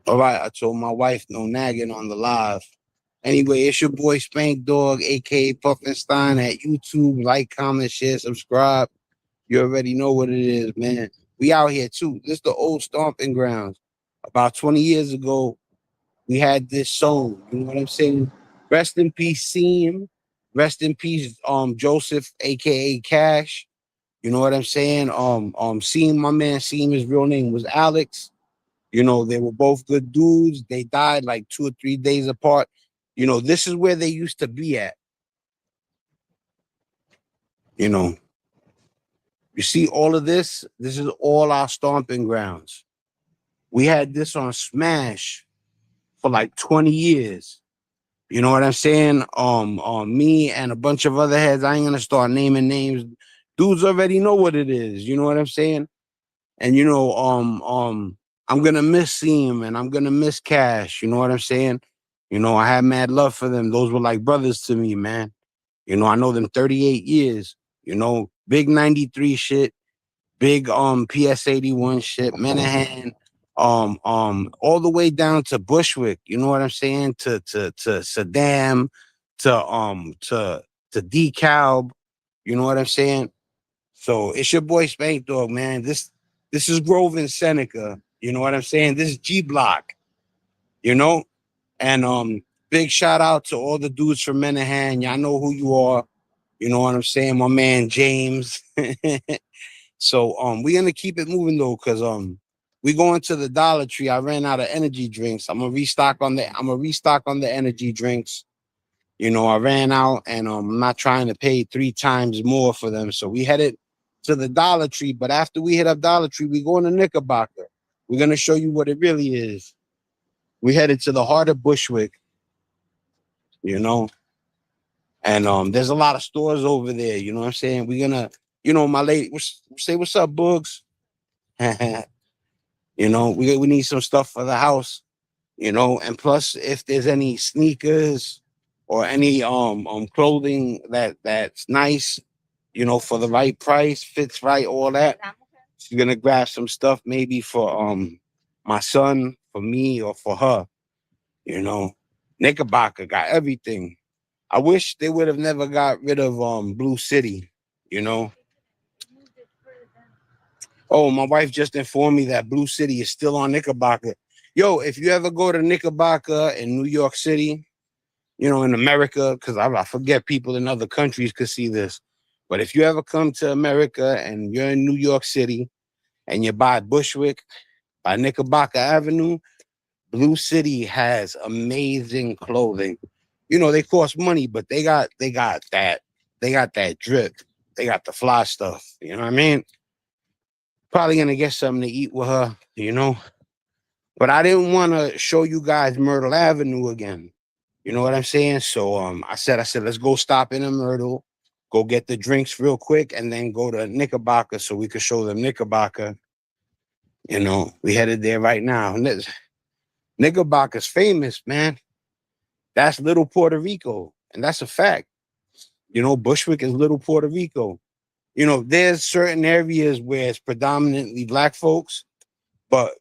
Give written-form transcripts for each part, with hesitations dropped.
All right, I told my wife no nagging on the live. Anyway, it's your boy SpankDog, aka Puffinstein at YouTube. Like, comment, share, subscribe. You already know what it is, man. We out here too. This is the old stomping grounds. About 20 years ago, we had this song. You know what I'm saying? Rest in peace, Seam. Rest in peace, Joseph, aka Cash. You know what I'm saying? Seam, my man, Seam, his real name was Alex. You know, they were both good dudes. They died like 2 or 3 days apart. You know, this is where they used to be at. You know, you see all of this? This is all our stomping grounds. We had this on Smash for like 20 years. You know what I'm saying? Me and a bunch of other heads. I ain't gonna start naming names. Dudes already know what it is. You know what I'm saying? And I'm gonna miss Seam and I'm gonna miss Cash. You know what I'm saying? You know, I had mad love for them. Those were like brothers to me, man. You know, I know them 38 years. You know, big 93 shit, big PS 81 shit, Menahan, all the way down to Bushwick. You know what I'm saying? To Saddam, to DeKalb. You know what I'm saying? So it's your boy Spank Dog, man. This is Grove and Seneca. You know what I'm saying? This is G Block. You know, and big shout out to all the dudes from Menahan. Y'all know who you are. You know what I'm saying? My man James. So we're gonna keep it moving though, cause we going to the Dollar Tree. I ran out of energy drinks. I'm gonna restock on the energy drinks. You know, I ran out and I'm not trying to pay 3 times more for them. So we headed to the Dollar Tree. But after we hit up Dollar Tree, we going to Knickerbocker. We're gonna show you what it really is. We headed to the heart of Bushwick, you know, and there's a lot of stores over there. You know what I'm saying? We're gonna, my lady, say what's up, Boogs. You know, we need some stuff for the house, you know, and plus if there's any sneakers or any clothing that's nice, you know, for the right price, fits right, all that. She's gonna grab some stuff maybe for my son, for me, or for her, you know. Knickerbocker got everything. I wish they would have never got rid of Blue City, you know. Oh, my wife just informed me that Blue City is still on Knickerbocker. Yo, if you ever go to Knickerbocker in New York City, you know, in America, because I forget people in other countries could see this. But if you ever come to America and you're in New York City and you buy Bushwick by Knickerbocker Avenue, Blue City has amazing clothing. You know, they cost money, but they got that drip. They got the fly stuff. You know what I mean? Probably gonna get something to eat with her, you know. But I didn't want to show you guys Myrtle Avenue again. You know what I'm saying? So I said, let's go stop in a Myrtle, go get the drinks real quick, and then go to Knickerbocker so we could show them Knickerbocker. You know, we headed there right now. Knickerbocker's famous, man. That's Little Puerto Rico, and that's a fact. You know, Bushwick is Little Puerto Rico. You know, there's certain areas where it's predominantly black folks, but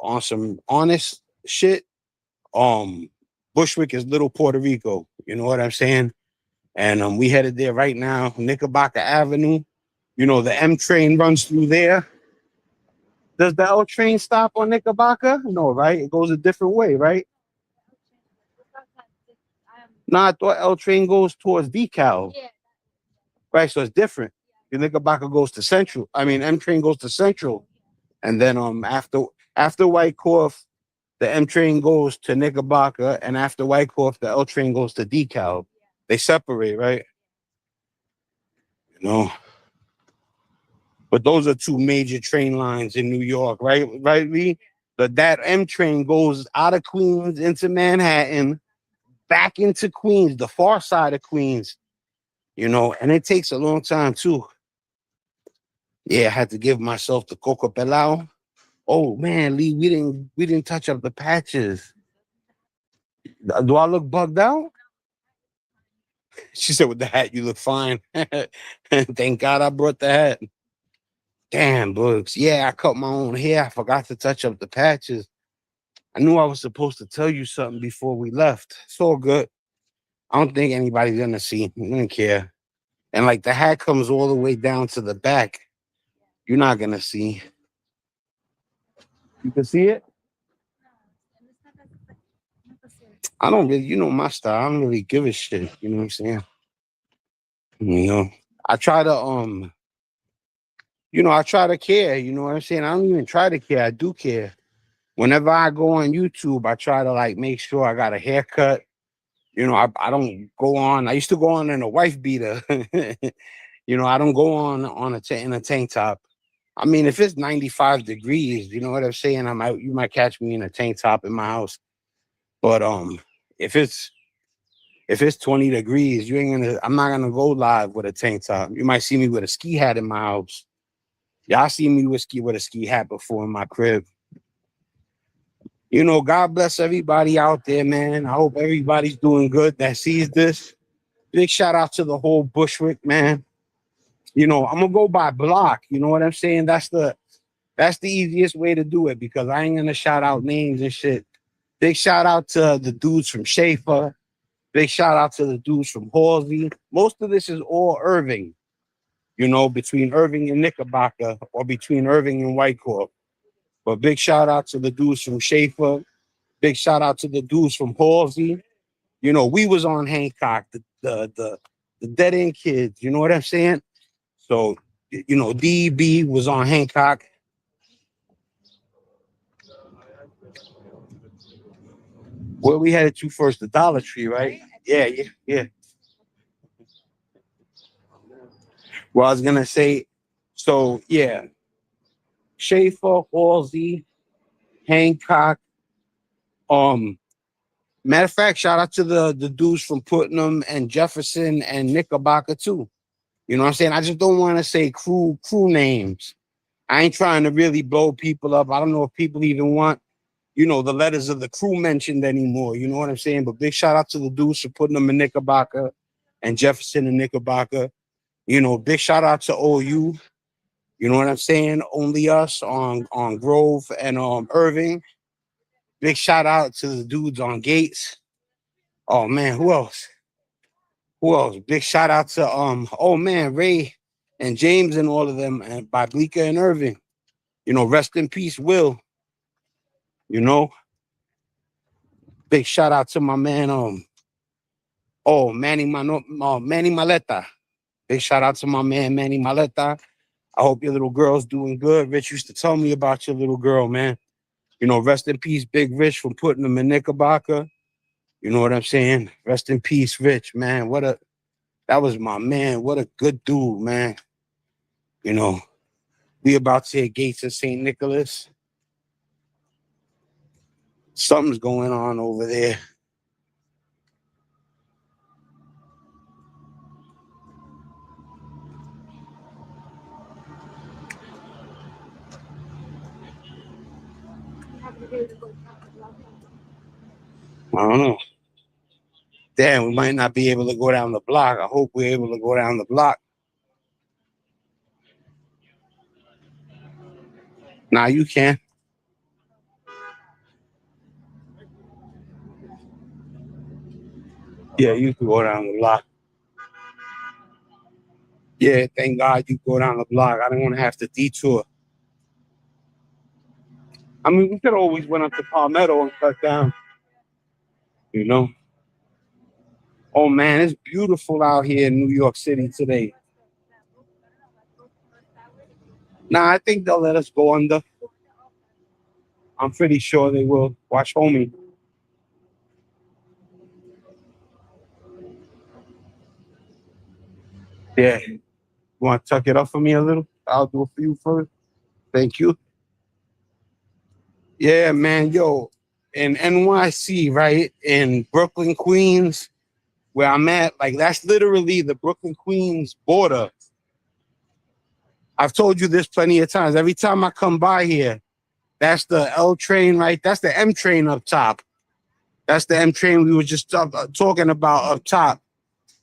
on some honest shit, Bushwick is Little Puerto Rico. You know what I'm saying? And we headed there right now, Knickerbocker Avenue. You know, the M train runs through there. Does the L train stop on Knickerbocker? No, right? It goes a different way, right? No, I thought L train goes towards DeKalb. Right, so it's different. The Knickerbocker goes to Central. I mean, M train goes to Central, and then after Wyckoff, the M train goes to Knickerbocker, and after Wyckoff, the L train goes to DeKalb. They separate, right? You know, but those are two major train lines in New York, right? Right, Lee? That M train goes out of Queens into Manhattan, back into Queens, the far side of Queens. You know, and it takes a long time too. Yeah, I had to give myself the coco pelao. Oh man, Lee, we didn't touch up the patches. Do I look bugged out? She said, with the hat, you look fine. Thank God I brought the hat. Damn, Books. Yeah, I cut my own hair. I forgot to touch up the patches. I knew I was supposed to tell you something before we left. It's all good. I don't think anybody's gonna see. I don't care. And like the hat comes all the way down to the back. You're not gonna see. You can see it. I don't really, you know my style. I don't really give a shit. You know what I'm saying? You know, I try to I try to care. You know what I'm saying? I don't even try to care. I do care. Whenever I go on YouTube, I try to like make sure I got a haircut. You know, I don't go on. I used to go on in a wife beater. You know, I don't go on in a tank top. I mean, if it's 95 degrees, you know what I'm saying? You might catch me in a tank top in my house. But if it's 20 degrees, I'm not gonna go live with a tank top. You might see me with a ski hat in my house. Y'all see me with a ski hat before in my crib. You know, God bless everybody out there, man. I hope everybody's doing good that sees this. Big shout out to the whole Bushwick, man. You know, I'm gonna go by block. You know what I'm saying? That's the easiest way to do it because I ain't gonna shout out names and shit. Big shout out to the dudes from Schaefer. Big shout out to the dudes from Halsey. Most of this is all Irving, you know, between Irving and Knickerbocker or between Irving and Wyckoff. But big shout out to the dudes from Schaefer. Big shout out to the dudes from Halsey. You know, we was on Hancock, the dead end kids. You know what I'm saying? So, you know, DB was on Hancock. Where we headed to first, the Dollar Tree, right? Yeah. Well, I was gonna say, so yeah, Schaefer, Halsey, Hancock. Matter of fact, shout out to the dudes from Putnam and Jefferson and Knickerbocker too. You know what I'm saying? I just don't want to say crew names. I ain't trying to really blow people up. I don't know if people even want, you know, the letters of the crew mentioned anymore. You know what I'm saying? But big shout out to the dudes for Putnam and Knickerbocker and Jefferson and Knickerbocker. You know, big shout out to OU. You know what I'm saying? Only Us on Grove and Irving. Big shout out to the dudes on Gates. Oh man, who else? Who else? Big shout out to oh man, Ray and James and all of them and by Bleecker and Irving. You know, rest in peace, Will. You know, big shout out to my man Manny Maleta. Big shout out to my man Manny Maleta. I hope your little girl's doing good. Rich used to tell me about your little girl, man. You know, rest in peace, Big Rich from putting them in Knickerbocker. You know what I'm saying? Rest in peace, Rich, man. That was my man. What a good dude, man. You know, we about to hit gates of St. Nicholas. Something's going on over there. I don't know. Damn, we might not be able to go down the block. I hope we're able to go down the block. Nah, you can. Yeah, you can go down the block. Yeah, thank God you go down the block. I don't want to have to detour. I mean, we could always went up to Palmetto and cut down, you know. Oh man, it's beautiful out here in New York City today. Nah, I think they'll let us go under. I'm pretty sure they will. Watch homie. Yeah. You want to tuck it up for me a little? I'll do it for you first. Thank you. Yeah, man. Yo, in NYC, right? In Brooklyn, Queens, where I'm at, like that's literally the Brooklyn, Queens border. I've told you this plenty of times. Every time I come by here, that's the L train, right? That's the M train up top. That's the M train we were just talking about up top.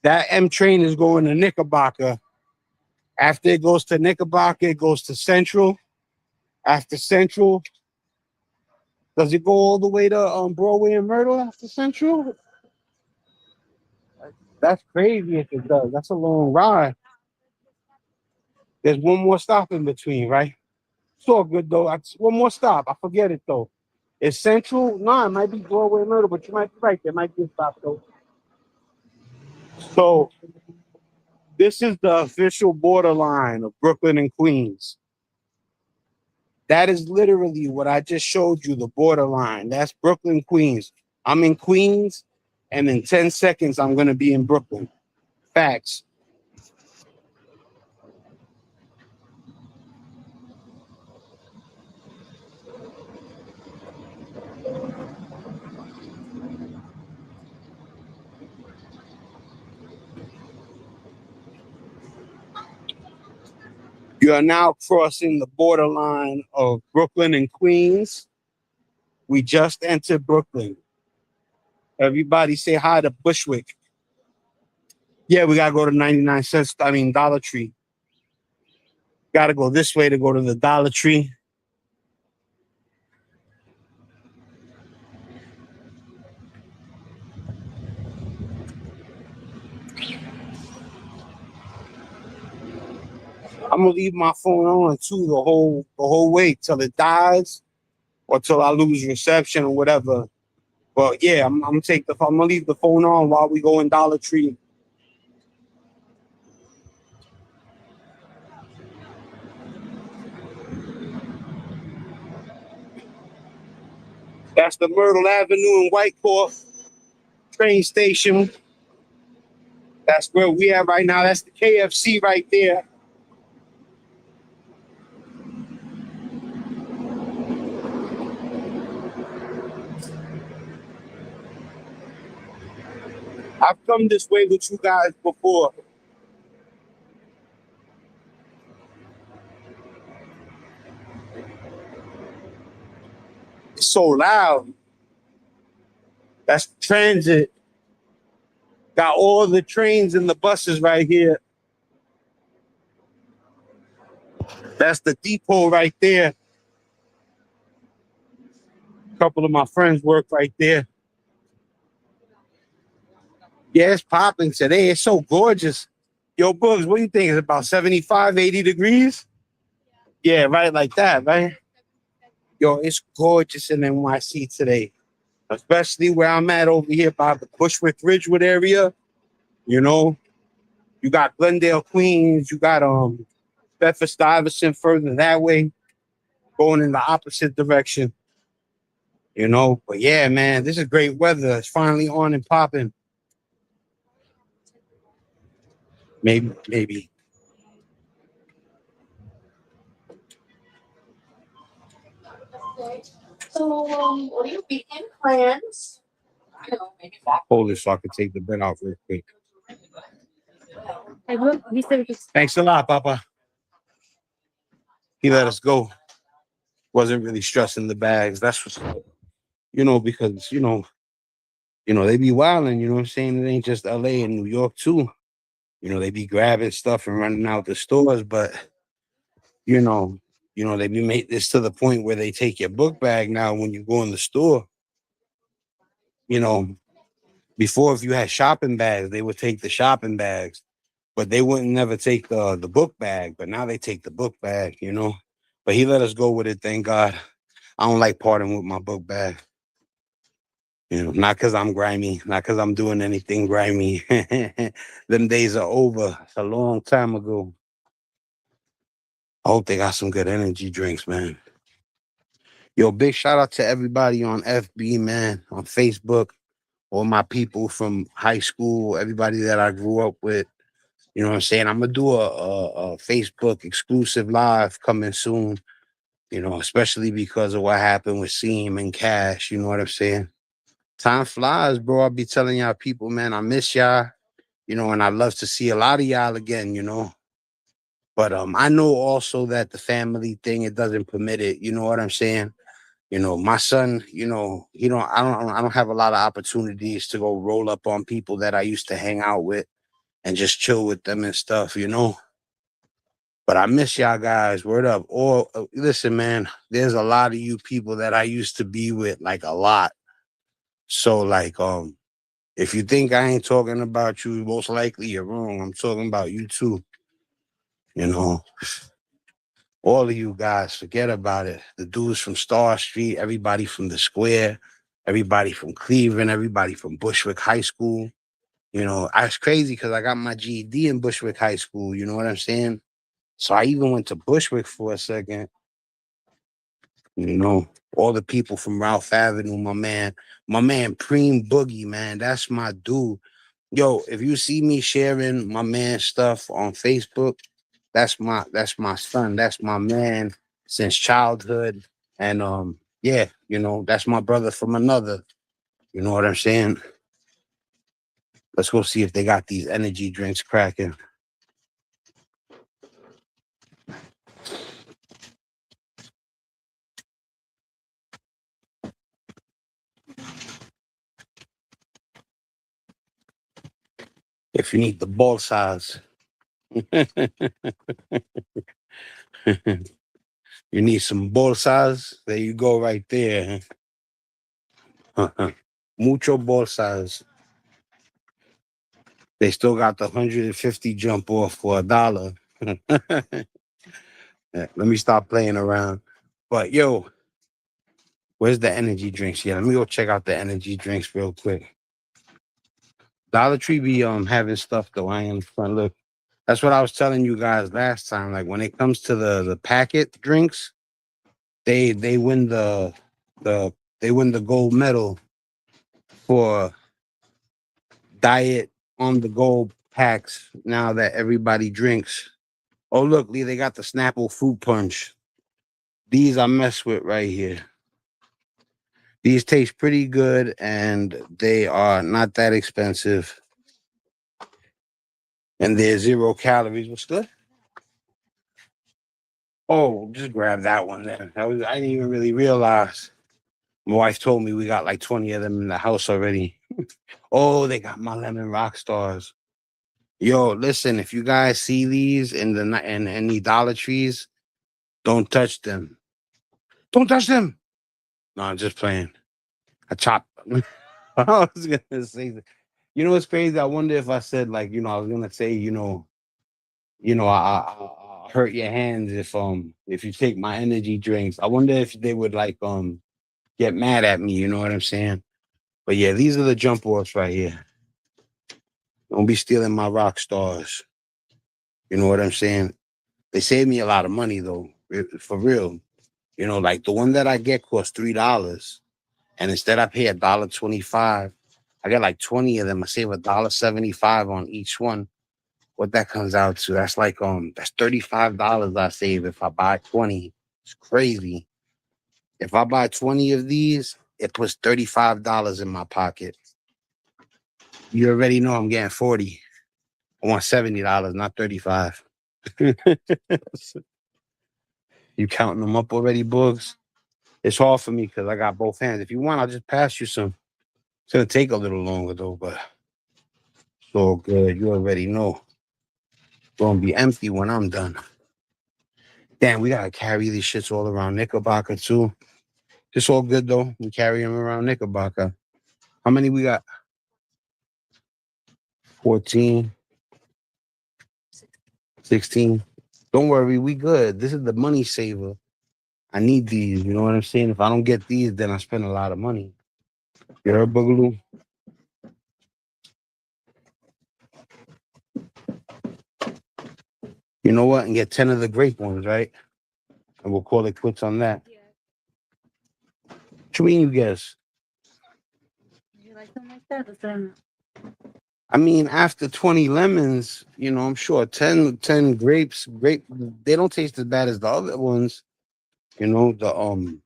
That M train is going to Knickerbocker. After it goes to Knickerbocker, it goes to Central. After Central, Does it go all the way to Broadway and Myrtle after Central? That's crazy if it does. That's a long ride. There's one more stop in between, right? It's all good though. One more stop. I forget it though. It's Central. No, it might be Broadway and Myrtle, but you might be right. There might be a stop though. So this is the official borderline of Brooklyn and Queens. That is literally what I just showed you, the borderline. That's Brooklyn, Queens. I'm in Queens, and in 10 seconds, I'm going to be in Brooklyn. Facts. You are now crossing the borderline of Brooklyn and Queens. We just entered Brooklyn. Everybody say hi to Bushwick. Yeah, we got to go to 99 cents. Dollar Tree. Got to go this way to go to the Dollar Tree. I'm gonna leave my phone on too the whole way till it dies or till I lose reception or whatever. But yeah, I'm gonna leave the phone on while we go in Dollar Tree. That's the Myrtle Avenue and Wyckoff train station. That's where we at right now. That's the KFC right there. I've come this way with you guys before. It's so loud. That's transit. Got all the trains and the buses right here. That's the depot right there. A couple of my friends work right there. Yeah, it's popping today. It's so gorgeous. Yo, Bugs, what do you think? It's about 75, 80 degrees? Yeah, right, like that, right? Yo, it's gorgeous in NYC today, especially where I'm at over here by the Bushwick Ridgewood area. You know, you got Glendale, Queens. You got Bedford Stuyvesant further that way, going in the opposite direction. You know, but yeah, man, this is great weather. It's finally on and popping. Maybe. So, what are your weekend plans? I don't know, maybe back. Hold it so I can take the bread out real quick. Thanks a lot, Papa. He let us go. Wasn't really stressing the bags. That's what's up. Because they be wilding, you know what I'm saying? It ain't just LA and New York too. They be grabbing stuff and running out the stores, but you know, they be made this to the point where they take your book bag now when you go in the store. You know, before if you had shopping bags, they would take the shopping bags, but they wouldn't never take the book bag. But now they take the book bag. But he let us go with it, thank God. I don't like parting with my book bag. Not because I'm grimy, not because I'm doing anything grimy. Them days are over. It's a long time ago. I hope they got some good energy drinks, man. Yo, big shout out to everybody on FB, man, on Facebook, all my people from high school, everybody that I grew up with. You know what I'm saying? I'm gonna do a Facebook exclusive live coming soon. Especially because of what happened with Seam and Cash. You know what I'm saying? Time flies, bro. I'll be telling y'all people, man, I miss y'all. And I'd love to see a lot of y'all again. But I know also that the family thing, it doesn't permit it. You know what I'm saying? My son, I don't have a lot of opportunities to go roll up on people that I used to hang out with and just chill with them and stuff. But I miss y'all guys. Word up. Or listen, man, there's a lot of you people that I used to be with, like a lot. So like if you think I ain't talking about you, most likely you're wrong. I'm talking about you too. You know, all of you guys, forget about it. The dudes from Star Street, everybody from the square, everybody from Cleveland, everybody from Bushwick High School. You know, I was crazy because I got my GED in Bushwick High School. You know what I'm saying? So I even went to Bushwick for a second. You know, all the people from Ralph Avenue, my man Preem Boogie, man, that's my dude. Yo, if you see me sharing my man stuff on Facebook, that's my son, that's my man since childhood. And yeah, you know, that's my brother from another. You know what I'm saying? Let's go see if they got these energy drinks cracking. If you need the ball size. You need some bolsas. There you go, right there. Mucho bolsas. They still got the 150 jump off for $1. Let me stop playing around. But yo, where's the energy drinks? Yeah, let me go check out the energy drinks real quick. Dollar Tree be having stuff though. I ain't front look. That's what I was telling you guys last time. Like when it comes to the packet drinks, they win the they win the gold medal for diet on the go packs now that everybody drinks. Oh, look, Lee, they got the Snapple fruit punch. These I mess with right here. These taste pretty good and they are not that expensive. And they're 0 calories. What's good? Oh, just grab that one then. I didn't even really realize. My wife told me we got like 20 of them in the house already. Oh, they got my lemon rock stars. Yo, listen, if you guys see these in any Dollar Trees, don't touch them. Don't touch them. No, I'm just playing. I chop them. I was gonna say that. You know what's crazy? I wonder if I said like, I was gonna say, I hurt your hands if you take my energy drinks. I wonder if they would like get mad at me, you know what I'm saying? But yeah, these are the jump offs right here. Don't be stealing my rock stars. You know what I'm saying? They save me a lot of money though, for real. You know, like the one that I get costs $3. And instead I pay $1.25. I get like 20 of them. I save $1.75 on each one. What that comes out to, that's $35 I save if I buy 20. It's crazy. If I buy 20 of these, it puts $35 in my pocket. You already know I'm getting 40. I want $70, not 35. You counting them up already, Boogs? It's hard for me because I got both hands. If you want, I'll just pass you some. It's gonna take a little longer though, but it's all good. You already know. It's gonna be empty when I'm done. Damn, we gotta carry these shits all around Knickerbocker too. It's all good though. We carry them around Knickerbocker. How many we got? 14, 16. Don't worry, we good. This is the money saver. I need these. You know what I'm saying? If I don't get these, then I spend a lot of money. You heard, Boogaloo? You know what? And get 10 of the grape ones, right? And we'll call it quits on that. Yeah. What you mean you guess? You like something like that? I mean, after 20 lemons, I'm sure 10 grapes, they don't taste as bad as the other ones. The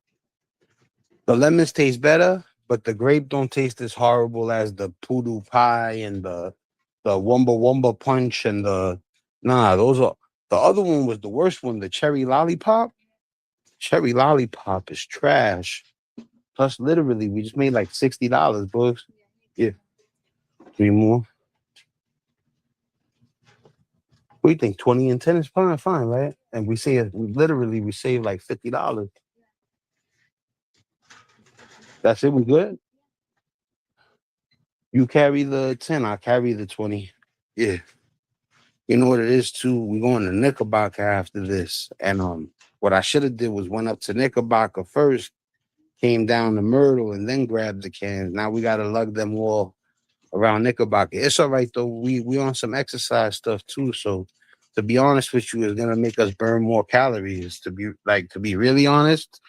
lemons taste better, but the grape don't taste as horrible as the poodoo pie and the wumba wumba punch and those are the other one was the worst one, the cherry lollipop. Cherry lollipop is trash. Plus, literally, we just made like $60, books. Yeah. 3 more. What do you think? 20 and 10 is fine, fine, right? And we say we save like $50. That's it. We good. You carry the 10. I carry the 20. Yeah. You know what it is too. We going to Knickerbocker after this, and what I should have did was went up to Knickerbocker first, came down to Myrtle, and then grabbed the cans. Now we gotta lug them all around Knickerbocker. It's all right though. We on some exercise stuff too. So to be honest with you, it's gonna make us burn more calories. To be really honest,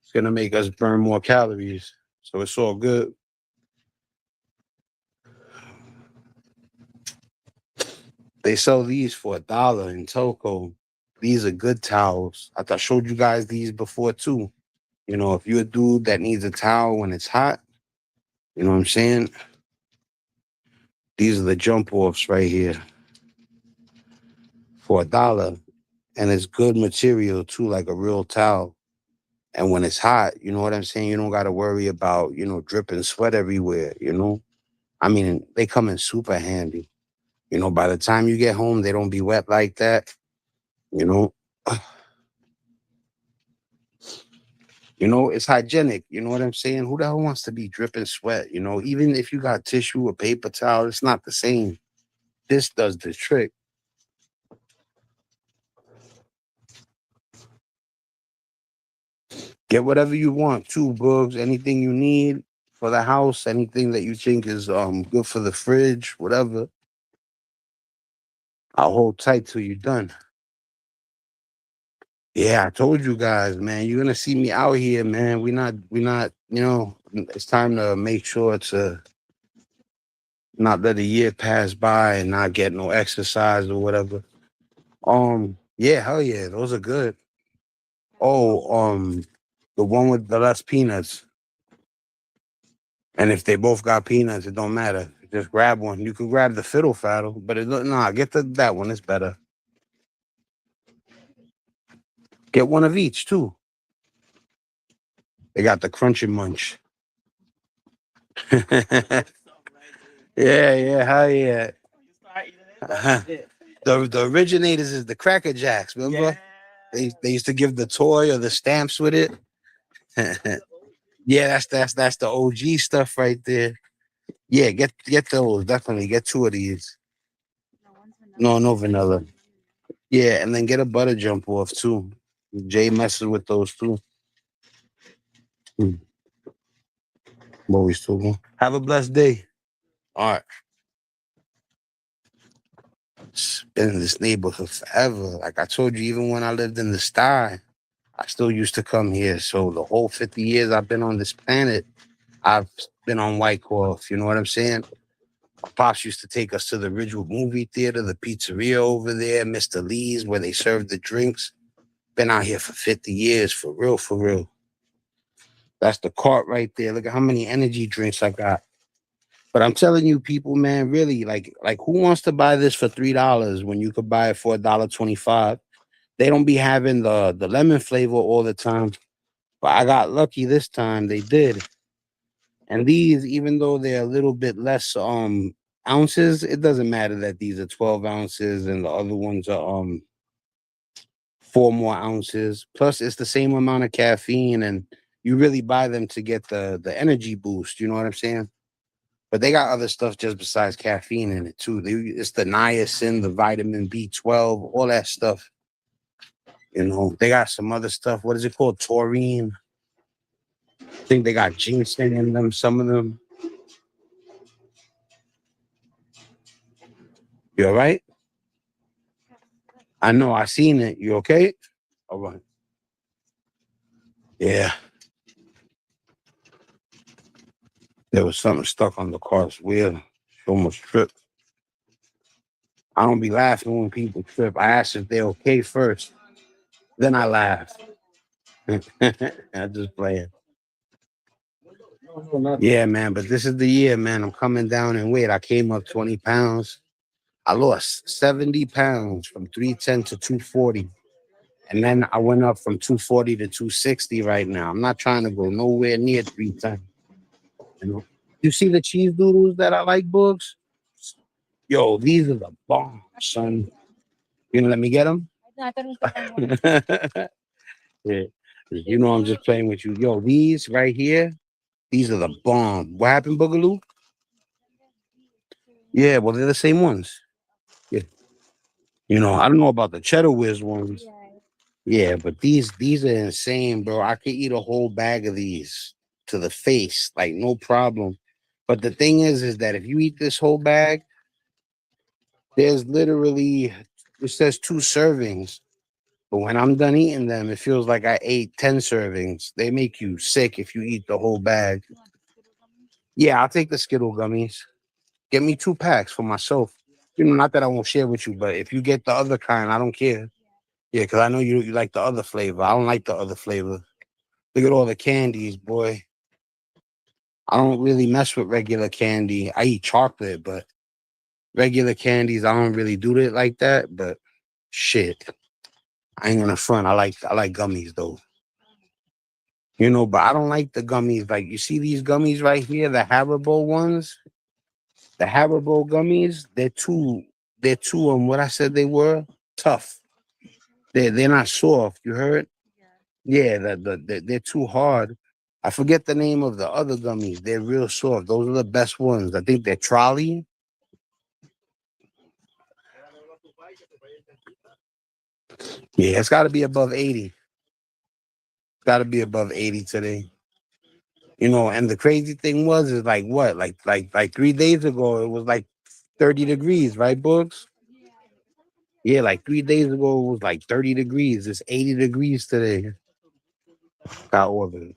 it's gonna make us burn more calories. So it's all good. They sell these for $1 in Toco. These are good towels. I showed you guys these before too. You know, if you're a dude that needs a towel when it's hot, you know what I'm saying? These are the jump offs right here for $1. And it's good material too, like a real towel. And when it's hot, you know what I'm saying? You don't got to worry about, dripping sweat everywhere, you know? I mean, they come in super handy. You know, by the time you get home, they don't be wet like that, you know? You know, it's hygienic. You know what I'm saying? Who the hell wants to be dripping sweat? You know, even if you got tissue or paper towel, it's not the same. This does the trick. Get whatever you want, too, Boogs. Anything you need for the house, anything that you think is good for the fridge, whatever. I'll hold tight till you're done. Yeah, I told you guys, man. You're gonna see me out here, man. We not. It's time to make sure to not let a year pass by and not get no exercise or whatever. Yeah, hell yeah, those are good. Oh, the one with the less peanuts. And if they both got peanuts, it don't matter. Just grab one. You can grab the fiddle faddle, but get that one. It's better. Get one of each too. They got the crunchy munch. Yeah, yeah, hell yeah. The originators is the Cracker Jacks. Remember, they used to give the toy or the stamps with it. Yeah, that's the OG stuff right there. Yeah, get those. Definitely get two of these. No vanilla. Yeah, and then get a butter jump off too. Jay messes with those too. What we still going? Have a blessed day. All right. It's been in this neighborhood forever. Like I told you, even when I lived in the sty, I still used to come here. So the whole 50 years I've been on this planet, I've been on Wyckoff. You know what I'm saying? My pops used to take us to the Ridgewood movie theater, the pizzeria over there, Mr. Lee's, where they served the drinks. Been out here for 50 years, for real, for real. That's the cart right there. Look at how many energy drinks I got. But I'm telling you, people, man, really, like who wants to buy this for $3 when you could buy it for $1.25? They don't be having the lemon flavor all the time. But I got lucky this time. They did. And these, even though they're a little bit less ounces, it doesn't matter that these are 12 ounces and the other ones are 4 more ounces. Plus, it's the same amount of caffeine, and you really buy them to get the energy boost. You know what I'm saying? But they got other stuff just besides caffeine in it too. It's the niacin, the vitamin B12, all that stuff. You know, they got some other stuff. What is it called? Taurine. I think they got ginseng in them. Some of them. You all right? I know. I seen it. You okay? All right. Yeah. There was something stuck on the car's wheel. She almost tripped. I don't be laughing when people trip. I ask if they're okay first. Then I laugh. I'm just playing. Yeah, man. But this is the year, man. I'm coming down in weight. I came up 20 pounds. I lost 70 pounds from 310 to 240. And then I went up from 240 to 260 right now. I'm not trying to go nowhere near 310. You know? You see the cheese doodles that I like, Books? Yo, these are the bomb, son. You gonna let me get them? Yeah. You know I'm just playing with you. Yo, these right here, these are the bomb. What happened, Boogaloo? Yeah, well, they're the same ones. Yeah. You know, I don't know about the Cheddar Whiz ones. Yeah, but these are insane, bro. I could eat a whole bag of these to the face, like no problem. But the thing is that if you eat this whole bag, there's literally it says 2 servings. But when I'm done eating them, it feels like I ate 10 servings. They make you sick if you eat the whole bag. Yeah, I'll take the Skittle gummies. Get me 2 packs for myself. You know, not that I won't share with you, but if you get the other kind, I don't care. Yeah, because I know you like the other flavor. I don't like the other flavor. Look at all the candies, boy. I don't really mess with regular candy. I eat chocolate, but regular candies, I don't really do it like that. But shit, I ain't gonna front. I like gummies though. You know, but I don't like the gummies. Like you see these gummies right here, the Haribo ones, the Haribo gummies. They're too what I said they were tough. They're not soft. You heard? Yeah, they're too hard. I forget the name of the other gummies. They're real soft. Those are the best ones. I think they're Trolley. Yeah, it's got to be above 80. It's got to be above 80 today. You know, and the crazy thing is like what? Like 3 days ago, it was like 30 degrees, right, Books? Yeah, like 3 days ago, it was like 30 degrees. It's 80 degrees today. Got all the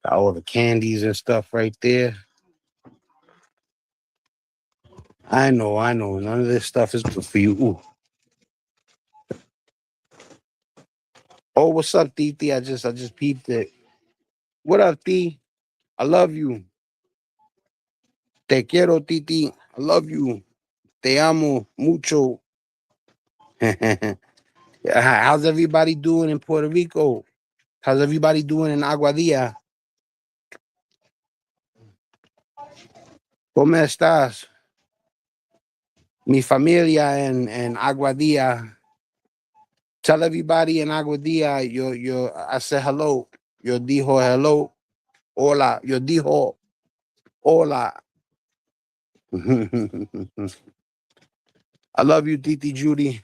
got all the candies and stuff right there. I know, I know. None of this stuff is good for you. Ooh. Oh, what's up, Titi? I just peeped it. What up, T? I love you. Te quiero, Titi. I love you. Te amo mucho. How's everybody doing in Puerto Rico? How's everybody doing in Aguadilla? ¿Cómo estás? Mi familia en Aguadilla. Tell everybody in Aguadilla, I said hello. Yo dijo hello. Hola. Yo dijo hola. I love you, Titi Judy.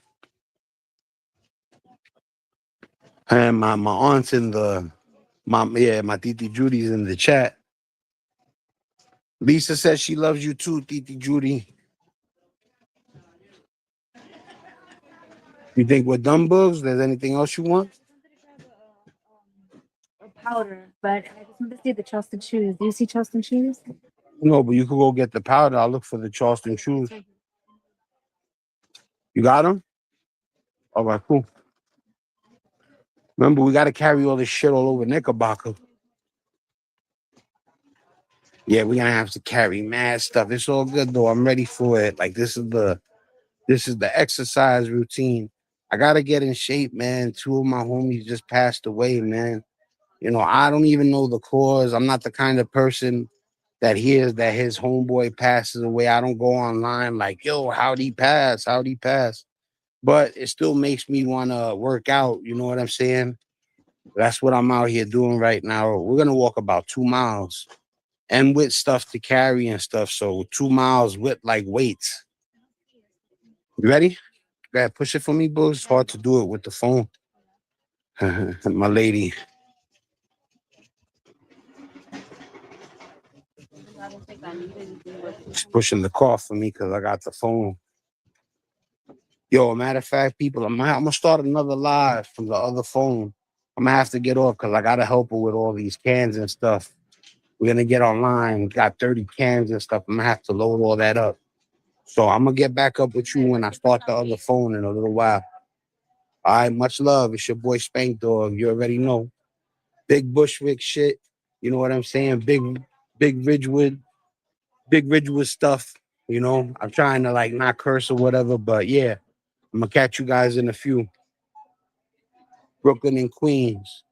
And my aunt's in my Titi Judy's in the chat. Lisa says she loves you too, Titi Judy. You think we're done, Bugs? There's anything else you want? Powder, but I just want to see the Charleston shoes. Do you see Charleston shoes? No, but you could go get the powder. I'll look for the Charleston shoes. You got them? All right, cool. Remember, we got to carry all this shit all over Knickerbocker. Yeah, we're gonna have to carry mad stuff. It's all good though. I'm ready for it. Like this is the exercise routine. I gotta get in shape, man. 2 of my homies just passed away, man. You know, I don't even know the cause. I'm not the kind of person that hears that his homeboy passes away. I don't go online like, yo, how'd he pass? How'd he pass? But it still makes me want to work out. You know what I'm saying? That's what I'm out here doing right now. We're gonna walk about 2 miles and with stuff to carry and stuff. So 2 miles with like weights. You ready? Go ahead, push it for me, bro. It's hard to do it with the phone. My lady. She's pushing the car for me because I got the phone. Yo, matter of fact, people, I'm gonna start another live from the other phone. I'm gonna have to get off because I gotta help her with all these cans and stuff. We're gonna get online. We got 30 cans and stuff. I'm gonna have to load all that up. So I'm gonna get back up with you when I start the other phone in a little while. All right, much love. It's your boy SpankDog. You already know. Big Bushwick shit. You know what I'm saying? Big Ridgewood, big Ridgewood stuff. You know, I'm trying to like not curse or whatever, but yeah, I'm gonna catch you guys in a few. Brooklyn and Queens.